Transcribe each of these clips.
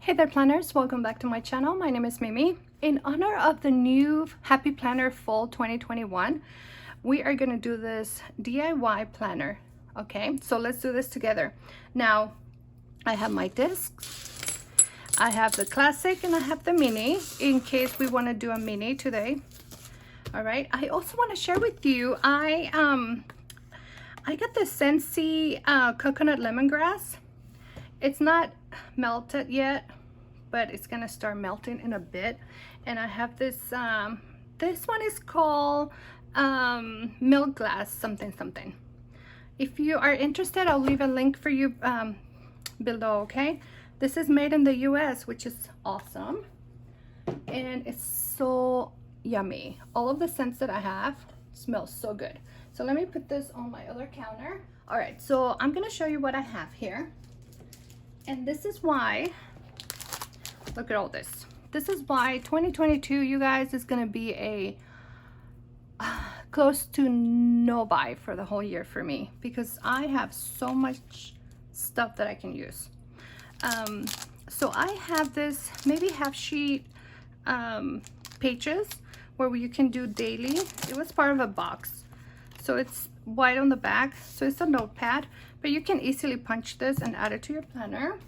Hey there planners, welcome back to my channel. My name is Mimi. In honor of the new Happy Planner Fall 2021, we are going to do this DIY planner. Okay, so let's do this together. Now, I have my discs, I have the classic, and I have the mini in case we want to do a mini today. All right, I also want to share with you, I got the Scentsy coconut lemongrass. It's not melted yet, but it's gonna start melting in a bit. And I have this this one is called milk glass something. If you are interested, I'll leave a link for you below. Okay, this is made in the US, which is awesome, and it's so yummy. All of the scents that I have smell so good. So let me put this on my other counter. All right, so I'm gonna show you what I have here. And this is why, look at all this. This is why 2022, you guys, is gonna be a close to no buy for the whole year for me, because I have so much stuff that I can use. So I have this maybe half sheet pages where you can do daily. It was part of a box. So it's white on the back, so it's a notepad, but you can easily punch this and add it to your planner.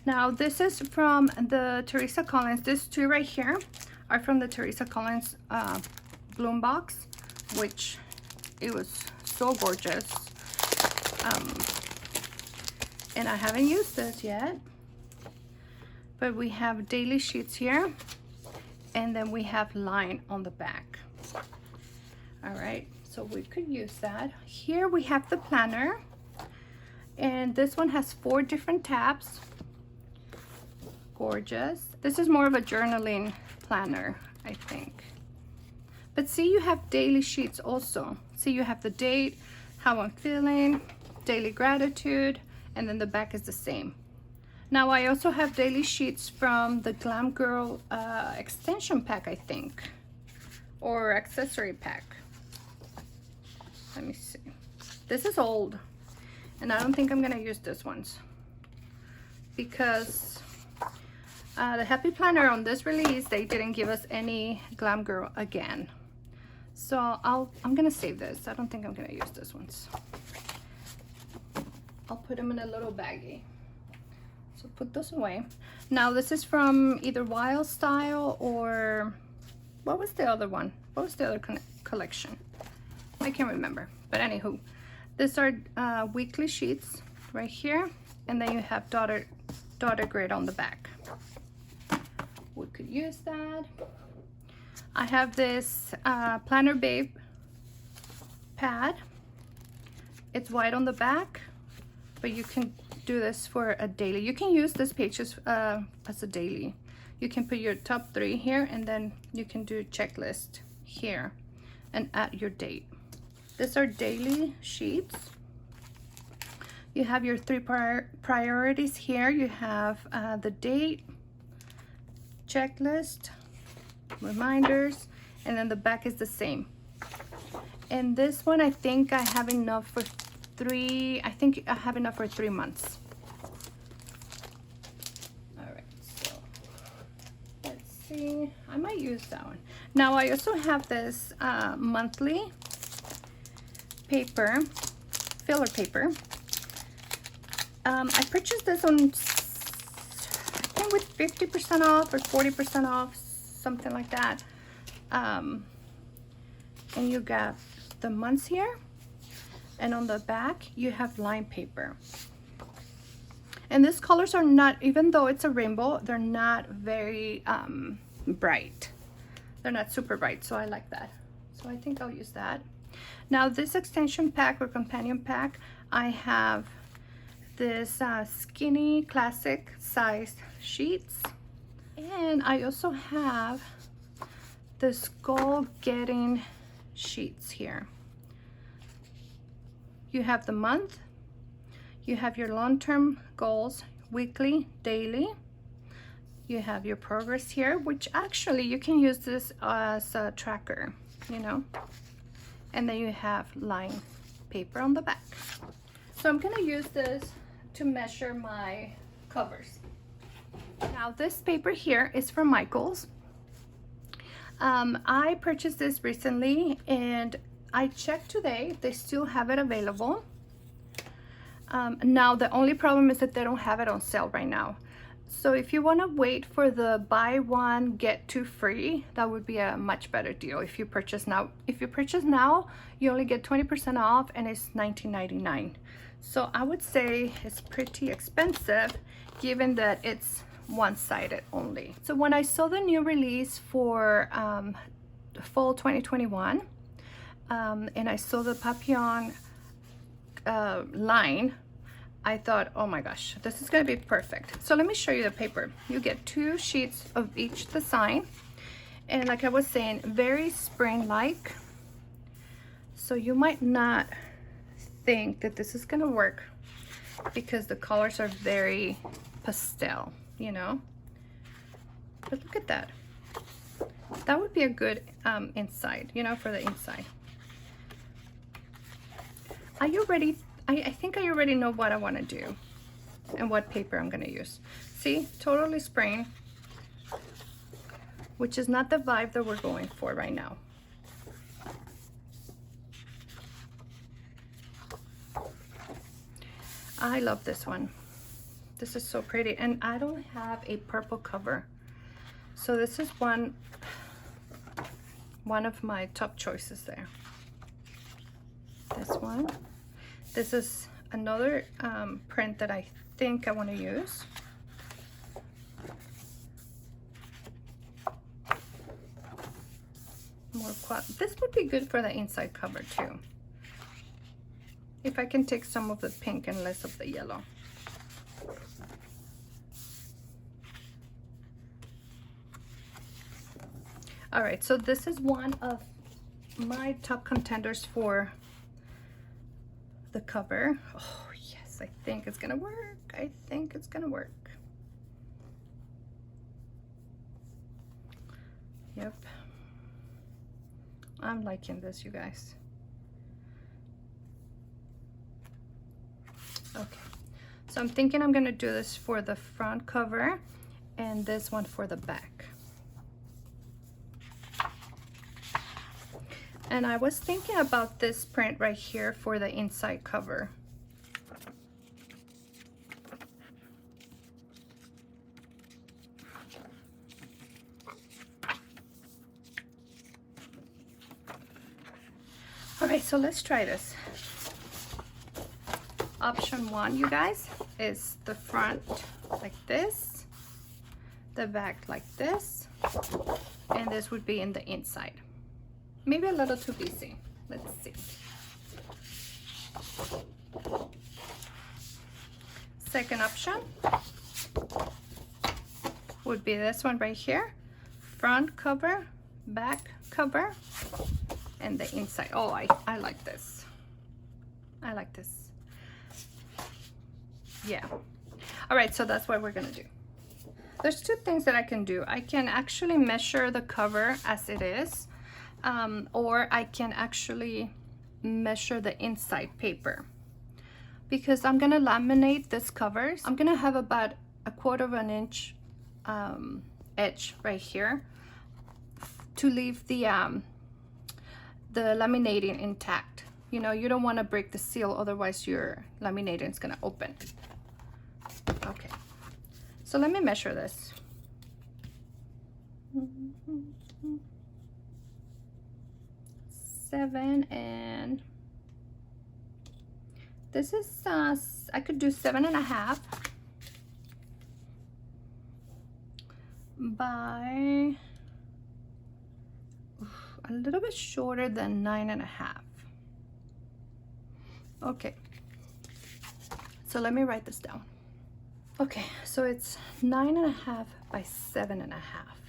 Now this is from the Teresa Collins. These two right here are from the Teresa Collins bloom box, which it was so gorgeous. And I haven't used this yet, but we have daily sheets here, and then we have line on the back. All right, so we could use that. Here we have the planner, and this one has 4 different tabs. Gorgeous. This is more of a journaling planner, I think. But see, you have daily sheets also. See, you have the date, how I'm feeling, daily gratitude, and then the back is the same. Now I also have daily sheets from the Glam Girl extension pack, I think, or accessory pack. Let me see. This is old, and I don't think I'm gonna use this ones, because the Happy Planner on this release, they didn't give us any Glam Girl again. So I'm gonna save this. I don't think I'm gonna use this ones. I'll put them in a little baggie. So put those away. Now this is from either Wild Style or, what was the other one? What was the other collection? I can't remember, but anywho, these are weekly sheets right here, and then you have daughter grid on the back. We could use that. I have this Planner Babe pad. It's white on the back, but you can do this for a daily. You can use this pages as a daily. You can put your top 3 here, and then you can do a checklist here and add your date. These are daily sheets. You have your 3 priorities here. You have the date, checklist, reminders, and then the back is the same. And this one, I think I have enough for 3. I think I have enough for 3 months. All right, so let's see. I might use that one. Now I also have this monthly paper, filler paper. I purchased this on, I think, with 50% off or 40% off, something like that. And you got the months here, and on the back you have line paper. And these colors are not, even though it's a rainbow, they're not very bright. They're not super bright, so I like that. So I think I'll use that. Now this extension pack or companion pack, I have this skinny classic size sheets, and I also have this goal getting sheets here. You have the month, you have your long-term goals, weekly, daily. You have your progress here, which actually you can use this as a tracker, you know. And then you have line paper on the back. So I'm gonna use this to measure my covers. Now this paper here is from Michaels. I purchased this recently and I checked today, they still have it available. Now the only problem is that they don't have it on sale right now. So if you want to wait for the buy one get two free, that would be a much better deal if you purchase now. If you purchase now, you only get 20% off and it's $19.99. So I would say it's pretty expensive given that it's one-sided only. So when I saw the new release for fall 2021 and I saw the Papillon line, I thought, oh my gosh, this is gonna be perfect. So let me show you the paper. You get 2 sheets of each design, and like I was saying, very spring-like. So you might not think that this is gonna work because the colors are very pastel, you know, but look at that. That would be a good inside, you know, for the inside. Are you ready? I think I already know what I want to do and what paper I'm going to use. See, totally spring, which is not the vibe that we're going for right now. I love this one. This is so pretty, and I don't have a purple cover. So this is one of my top choices there. This one. This is another print that I think I want to use. This would be good for the inside cover too. If I can take some of the pink and less of the yellow. All right, so this is one of my top contenders for the cover. Oh yes, I think it's gonna work. I think it's gonna work. Yep, I'm liking this, you guys. Okay, so I'm thinking I'm gonna do this for the front cover and this one for the back. And I was thinking about this print right here for the inside cover. All right, so let's try this. Option 1, you guys, is the front like this, the back like this, and this would be in the inside. Maybe a little too busy. Let's see. Second option would be this one right here. Front cover, back cover, and the inside. Oh, I like this. I like this. Yeah. All right, so that's what we're gonna do. There's 2 things that I can do. I can actually measure the cover as it is. Or I can actually measure the inside paper because I'm gonna laminate this cover. I'm gonna have about 1/4 of an inch edge right here to leave the laminating intact. You know, you don't want to break the seal, otherwise your laminating is gonna open. Okay, so let me measure this. 7, and this is I could do 7.5 by a little bit shorter than 9.5. Okay, so let me write this down. Okay, so it's 9.5 by 7.5.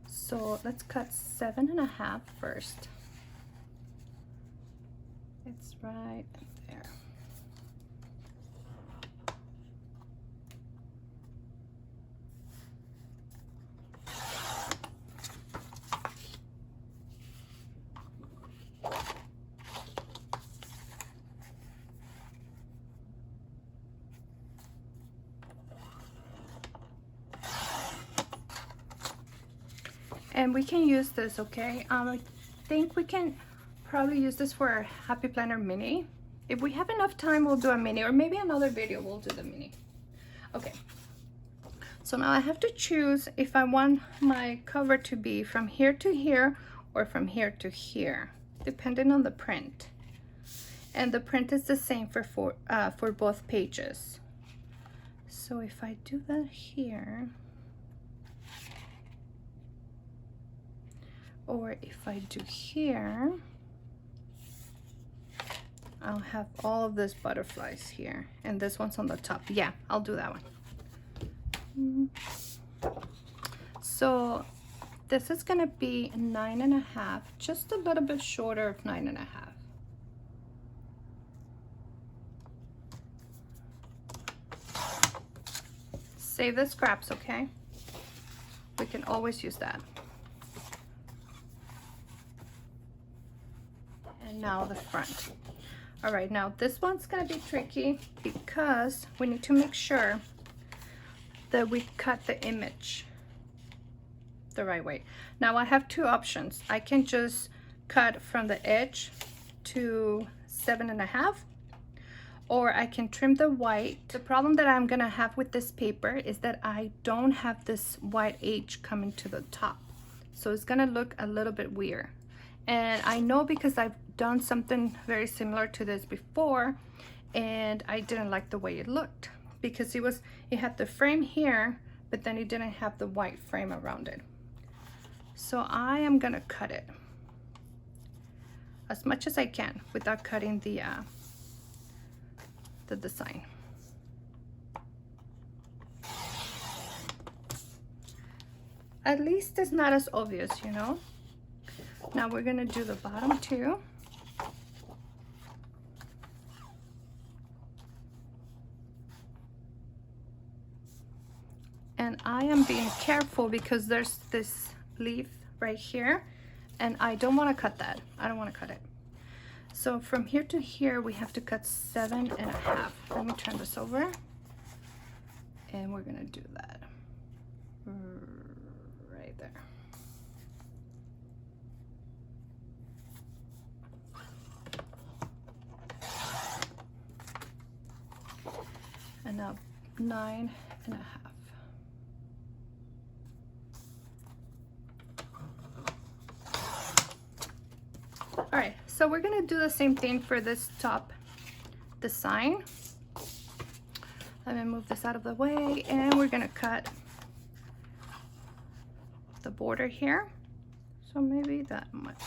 So let's cut 7.5 first. It's right there. And we can use this, okay? I think we can probably use this for our Happy Planner mini. If we have enough time, we'll do a mini, or maybe another video we'll do the mini. Okay, so now I have to choose if I want my cover to be from here to here or from here to here, depending on the print. And the print is the same for both pages. So if I do that here, or if I do here, I'll have all of these butterflies here, and this one's on the top. Yeah, I'll do that one. So this is gonna be 9.5, just a little bit shorter of 9.5. Save the scraps, okay? We can always use that. And now the front. All right, now this one's gonna be tricky because we need to make sure that we cut the image the right way. Now I have two options. I can just cut from the edge to 7.5, or I can trim the white. The problem that I'm gonna have with this paper is that I don't have this white edge coming to the top. So it's gonna look a little bit weird. And I know because I've done something very similar to this before, and I didn't like the way it looked because it had the frame here, but then it didn't have the white frame around it. So I am gonna cut it as much as I can without cutting the design. At least it's not as obvious, you know. Now we're gonna do the bottom too. And I am being careful because there's this leaf right here, and I don't want to cut that. I don't want to cut it. So from here to here, we have to cut 7.5. Let me turn this over, and we're gonna do that right there. And now 9.5. All right, so we're gonna do the same thing for this top design. Let me move this out of the way, and we're gonna cut the border here. So maybe that much.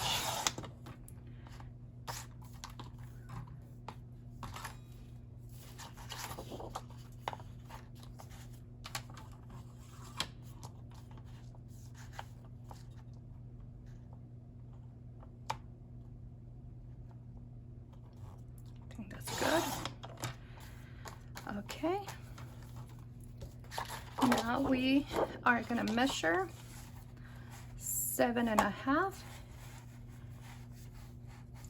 Okay, now we are gonna measure 7.5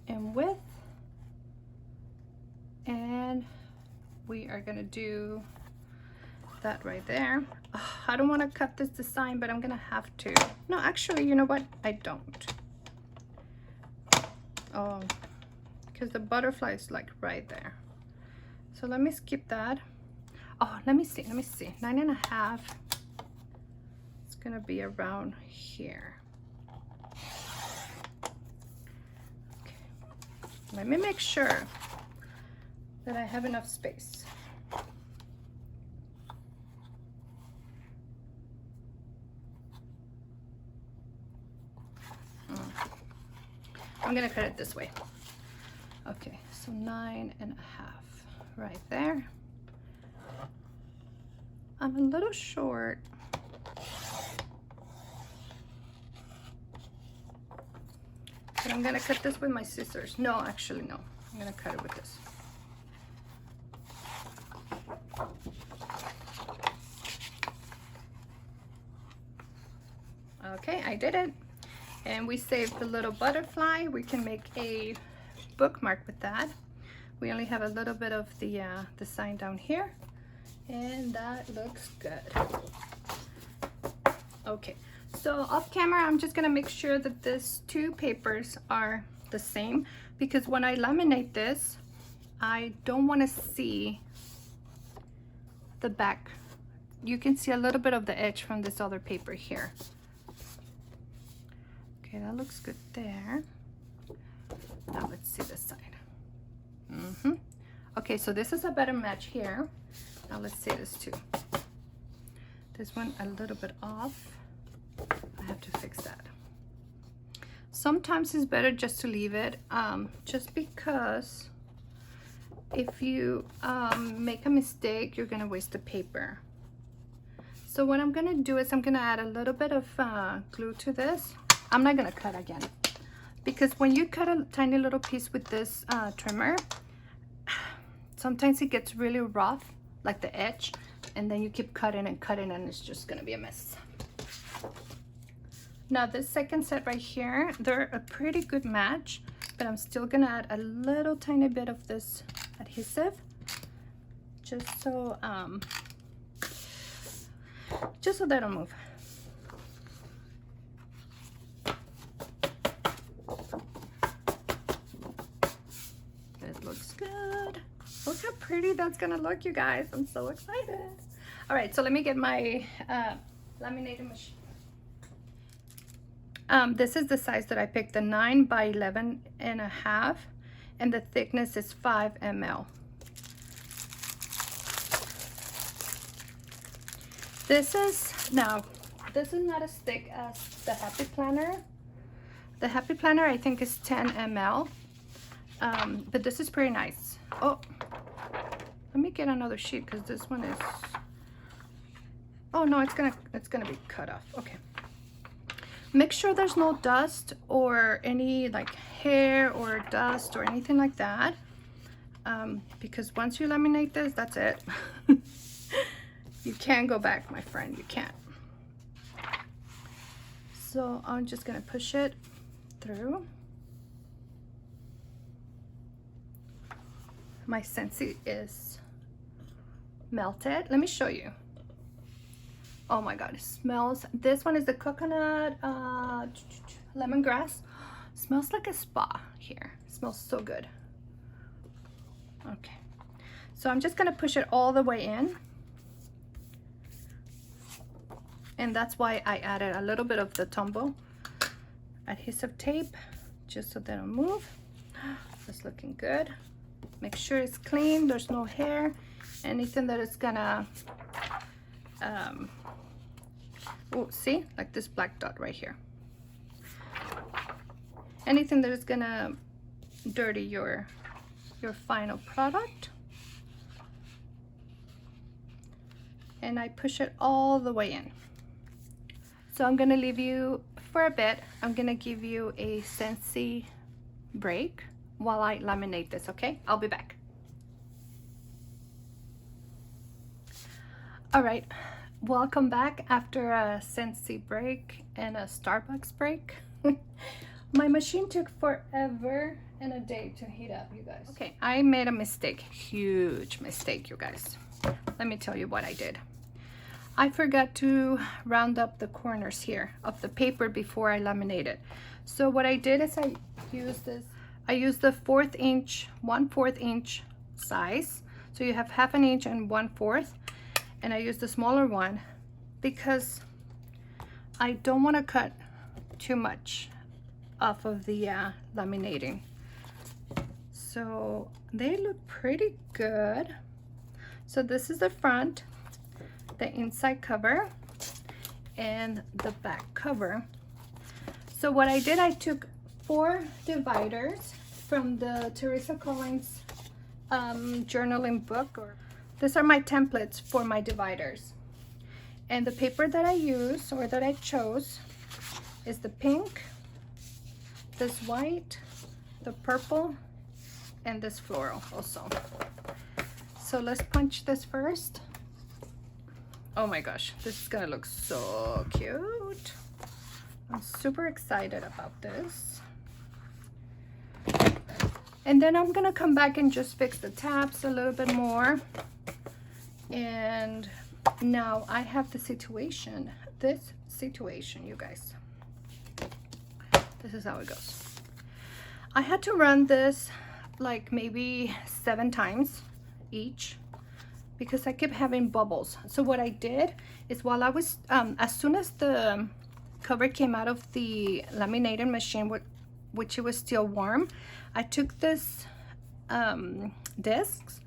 in width, and we are gonna do that right there. I don't want to cut this design, but I'm gonna have to. No, actually, you know what? I don't. Oh, because the butterfly is like right there. So let me skip that. Oh, let me see. 9.5. It's gonna be around here. Okay. Let me make sure that I have enough space. I'm gonna cut it this way. Okay, so 9.5 right there. I'm a little short. But I'm gonna cut this with my scissors. No, actually no. I'm gonna cut it with this. Okay, I did it. And we saved the little butterfly. We can make a bookmark with that. We only have a little bit of the sign down here, and that looks good. Okay, So off camera, I'm just gonna make sure that these two papers are the same, because when I laminate this, I don't want to see the back. You can see a little bit of the edge from this other paper here. Okay, that looks good there. Now let's see this side. Okay, so this is a better match here. Now let's see this too. This one a little bit off. I have to fix that. Sometimes it's better just to leave it, just because if you make a mistake, you're gonna waste the paper. So what I'm gonna do is I'm gonna add a little bit of glue to this. I'm not gonna cut again, because when you cut a tiny little piece with this trimmer, sometimes it gets really rough, like the edge, and then you keep cutting and cutting, and it's just gonna be a mess. Now this second set right here, they're a pretty good match, but I'm still gonna add a little tiny bit of this adhesive, just so they don't move. It looks good. Look how pretty that's gonna look, you guys. I'm so excited. All right, so let me get my laminating machine. This is the size that I picked, the 9 by 11.5, and the thickness is 5 ml. This is not as thick as the Happy Planner. The Happy Planner I think is 10 ml, but this is pretty nice. Oh, let me get another sheet, because this one is, oh no, it's gonna be cut off. Okay. Make sure there's no dust or any like hair or dust or anything like that, because once you laminate this, that's it. You can't go back, my friend, you can't. So I'm just gonna push it through. My Scentsy is melted. Let me show you. Oh my god, it smells. This one is the coconut lemongrass. Smells like a spa here. It smells so good. Okay, so I'm just gonna push it all the way in, and that's why I added a little bit of the Tombow adhesive tape, just so they don't move. It's looking good. Make sure it's clean, there's no hair, anything that is gonna oh, see, like this black dot right here, anything that is gonna dirty your final product. And I push it all the way in. So I'm gonna leave you for a bit. I'm gonna give you a Scentsy break while I laminate this, okay? I'll be back. All right, welcome back after a Scentsy break and a Starbucks break. My machine took forever and a day to heat up, you guys. Okay, I made a mistake, huge mistake, you guys. Let me tell you what I did. I forgot to round up the corners here of the paper before I laminated. So what I did is I used the 1/4 inch size. So you have 1/2 inch and 1/4, and I used the smaller one because I don't want to cut too much off of the laminating. So they look pretty good. So this is the front, the inside cover, and the back cover. So what I did, I took 4 dividers from the Teresa Collins journaling book. These are my templates for my dividers. And the paper that I use, or that I chose, is the pink, this white, the purple, and this floral also. So let's punch this first. Oh my gosh, this is gonna look so cute. I'm super excited about this. And then I'm gonna come back and just fix the tabs a little bit more. And now I have the situation this situation, you guys, this is how it goes. I had to run this like maybe 7 times each because I kept having bubbles. So what I did is, while I was as soon as the cover came out of the laminating machine, which it was still warm, I took this discs.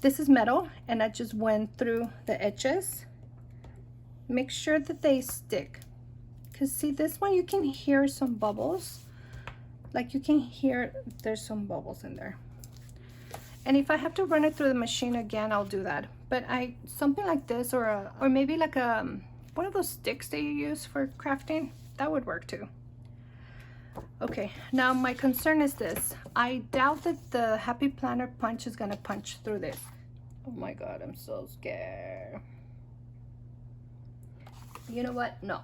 This is metal, and I just went through the edges. Make sure that they stick, because see, this one you can hear some bubbles. Like, you can hear there's some bubbles in there. And if I have to run it through the machine again, I'll do that. But something like this, or maybe like one of those sticks that you use for crafting, that would work too. Okay, now my concern is this. I doubt that the Happy Planner punch is gonna punch through this. Oh my God, I'm so scared. You know what? No.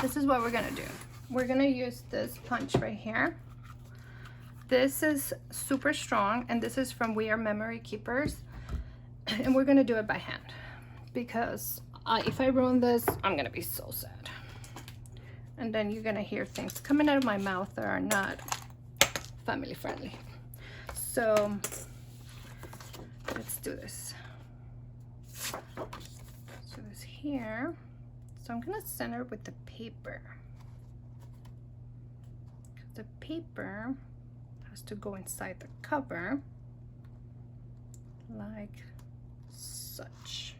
This is what we're gonna do. We're gonna use this punch right here. This is super strong, and this is from We Are Memory Keepers. And we're gonna do it by hand, because if I ruin this, I'm gonna be so sad. And then you're gonna hear things coming out of my mouth that are not family friendly. So let's do this. Let's do this here. So I'm gonna center with the paper. The paper has to go inside the cover like such.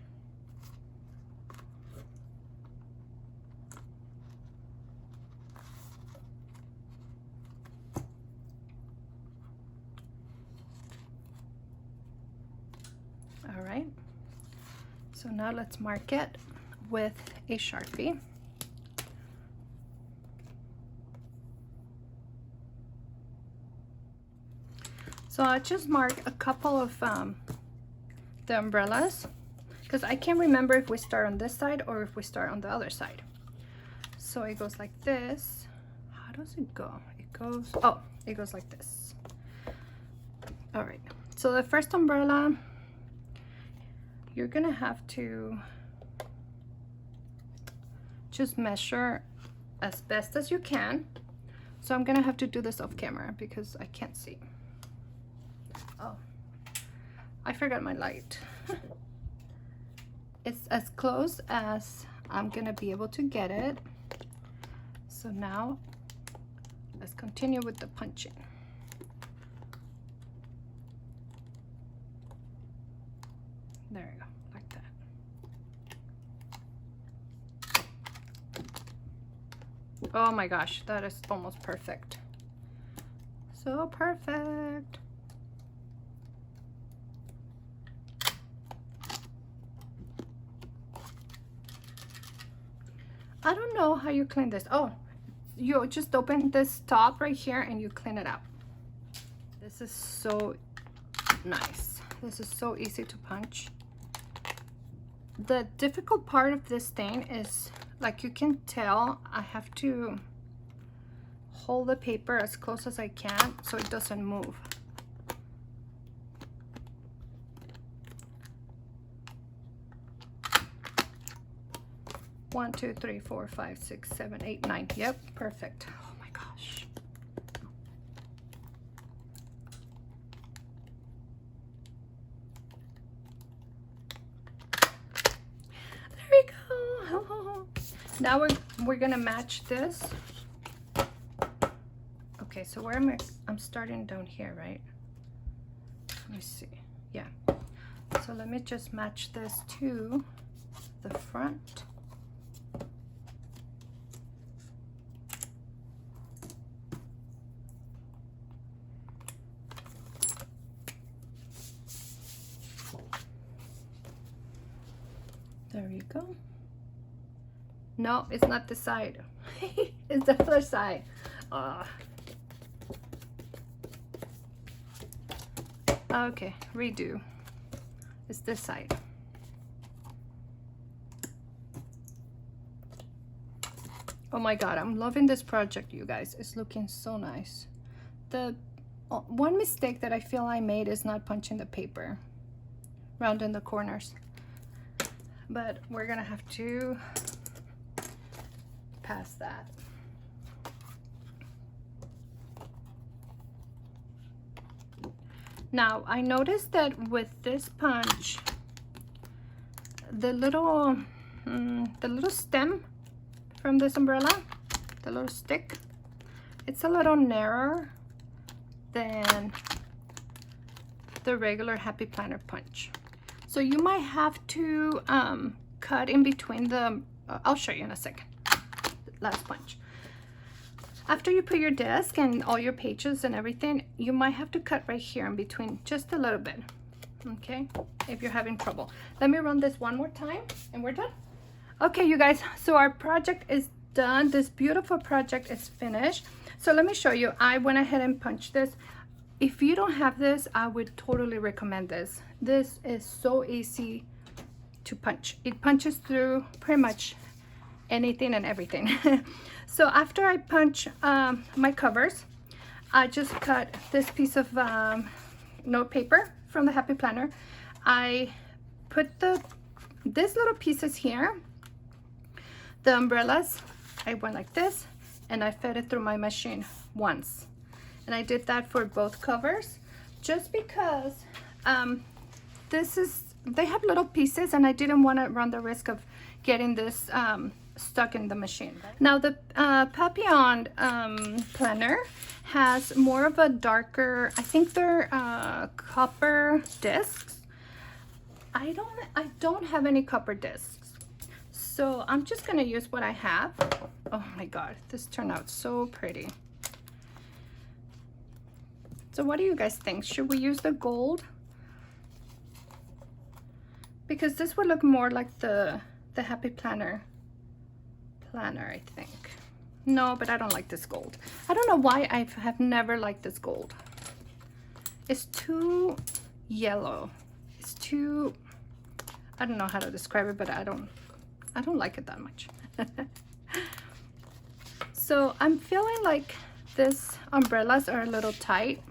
All right, so now let's mark it with a Sharpie. So I just mark a couple of the umbrellas, because I can't remember if we start on this side or if we start on the other side. So it goes like this. How does it go? It goes, oh, it goes like this. All right, so the first umbrella, you're gonna have to just measure as best as you can. So I'm gonna have to do this off camera because I can't see. Oh, I forgot my light. It's as close as I'm gonna be able to get it. So now let's continue with the punching. There you go, like that. Oh my gosh, that is almost perfect. So perfect. I don't know how you clean this. Oh, you just open this top right here and you clean it up. This is so nice. This is so easy to punch. The difficult part of this stain is, like you can tell, I have to hold the paper as close as I can so it doesn't move. One, two, three, four, five, six, seven, eight, 9. Yep, perfect. Oh my gosh. There we go. Now we're gonna match this. Okay, so where am I? I'm starting down here, right? Let me see. Yeah. So let me just match this to the front. There you go. No, it's not the side. It's the other side. Okay, redo. It's this side. Oh my God, I'm loving this project, you guys. It's looking so nice. The one mistake that I feel I made is not punching the paper round in the corners. but we're gonna have to pass that. Now I noticed that with this punch, the little stem from this umbrella, the little stick, it's a little narrower than the regular Happy Planner punch. So you might have to cut in between the, I'll show you in a second, last punch. After you put your desk and all your pages and everything, you might have to cut right here in between just a little bit, okay, if you're having trouble. Let me run this one more time and we're done. Okay, you guys, so our project is done. This beautiful project is finished. So let me show you. I went ahead and punched this. If you don't have this, I would totally recommend this. This is so easy to punch. It punches through pretty much anything and everything. So after I punch my covers, I just cut this piece of note paper from the Happy Planner. I put these little pieces here, the umbrellas, I went like this and I fed it through my machine once. And I did that for both covers just because they have little pieces and I didn't want to run the risk of getting this stuck in the machine. Now the Papillon planner has more of a darker, I think they're copper discs. I don't have any copper discs, so I'm just gonna use what I have. Oh my god, this turned out so pretty. So what do you guys think? Should we use the gold? Because this would look more like the Happy Planner, I think. No, but I don't like this gold. I don't know why I have never liked this gold. It's too yellow. It's too, I don't know how to describe it, but I don't like it that much. So I'm feeling like these umbrellas are a little tight.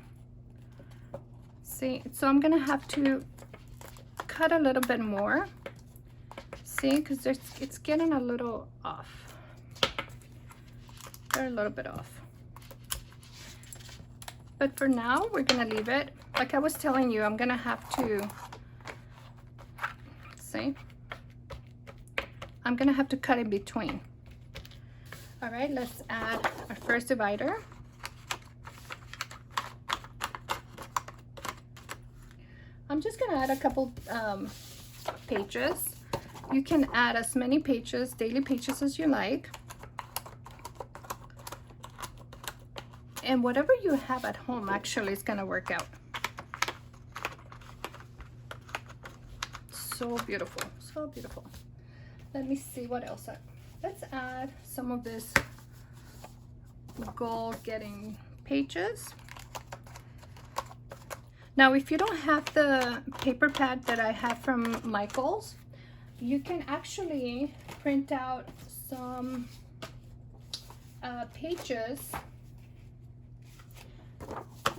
See, so I'm gonna have to cut a little bit more. See, because it's getting a little off. They're a little bit off. But for now, we're gonna leave it. Like I was telling you, I'm gonna have to, see? I'm gonna have to cut in between. All right, let's add our first divider. I'm just gonna add a couple pages. You can add as many pages, daily pages as you like. And whatever you have at home actually is gonna work out. So beautiful, so beautiful. Let me see what else. Let's add some of this gold getting pages. Now, if you don't have the paper pad that I have from Michael's, you can actually print out some pages.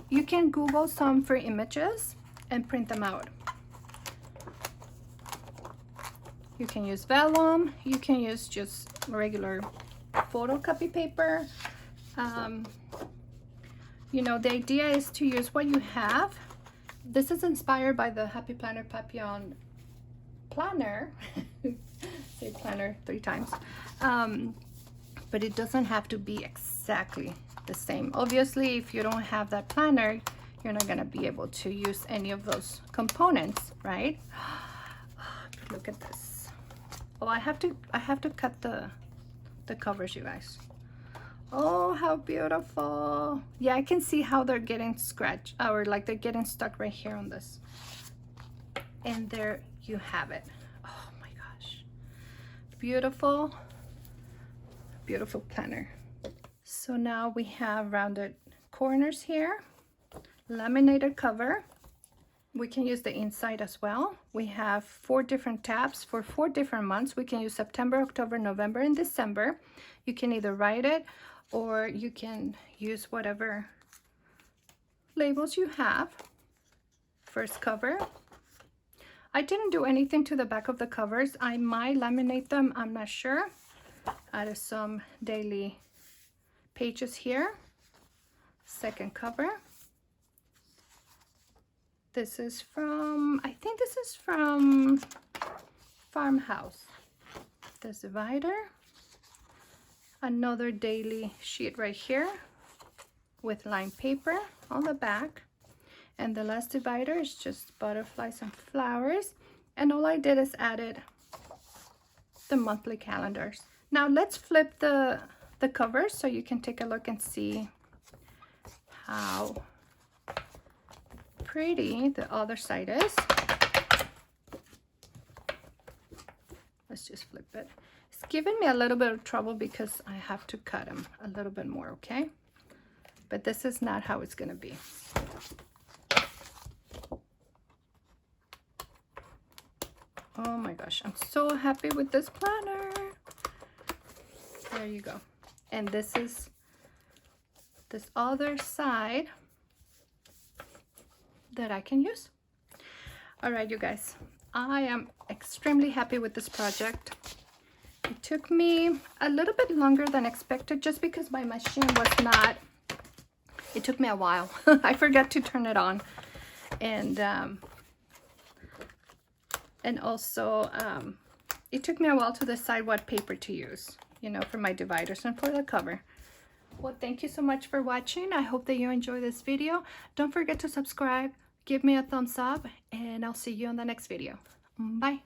You can Google some free images and print them out. You can use vellum, you can use just regular photocopy paper. You know, the idea is to use what you have. This is inspired by the Happy Planner Papillon planner. Say planner 3 times. But it doesn't have to be exactly the same. Obviously, if you don't have that planner, you're not gonna be able to use any of those components, right? Look at this. Oh, I have to cut the covers, you guys. Oh, how beautiful. Yeah, I can see how they're getting scratched, or like they're getting stuck right here on this. And there you have it. Oh my gosh. Beautiful, beautiful planner. So now we have rounded corners here, laminated cover. We can use the inside as well. We have 4 different tabs for 4 different months. We can use September, October, November, and December. You can either write it or you can use whatever labels you have. First cover. I didn't do anything to the back of the covers. I might laminate them, I'm not sure. Added some daily pages here. Second cover. This is from, I think this is from Farmhouse. This divider. Another daily sheet right here with lined paper on the back. And the last divider is just butterflies and flowers. And all I did is added the monthly calendars. Now let's flip the covers so you can take a look and see how pretty the other side is. Let's just flip it. It's giving me a little bit of trouble because I have to cut them a little bit more, okay? But this is not how it's gonna be. Oh my gosh, I'm so happy with this planner. There you go. And this is this other side that I can use. All right, you guys, I am extremely happy with this project. It took me a little bit longer than expected just because my machine was not, it took me a while. I forgot to turn it on. And also, it took me a while to decide what paper to use, you know, for my dividers and for the cover. Well, thank you so much for watching. I hope that you enjoy this video. Don't forget to subscribe, give me a thumbs up, and I'll see you on the next video. Bye.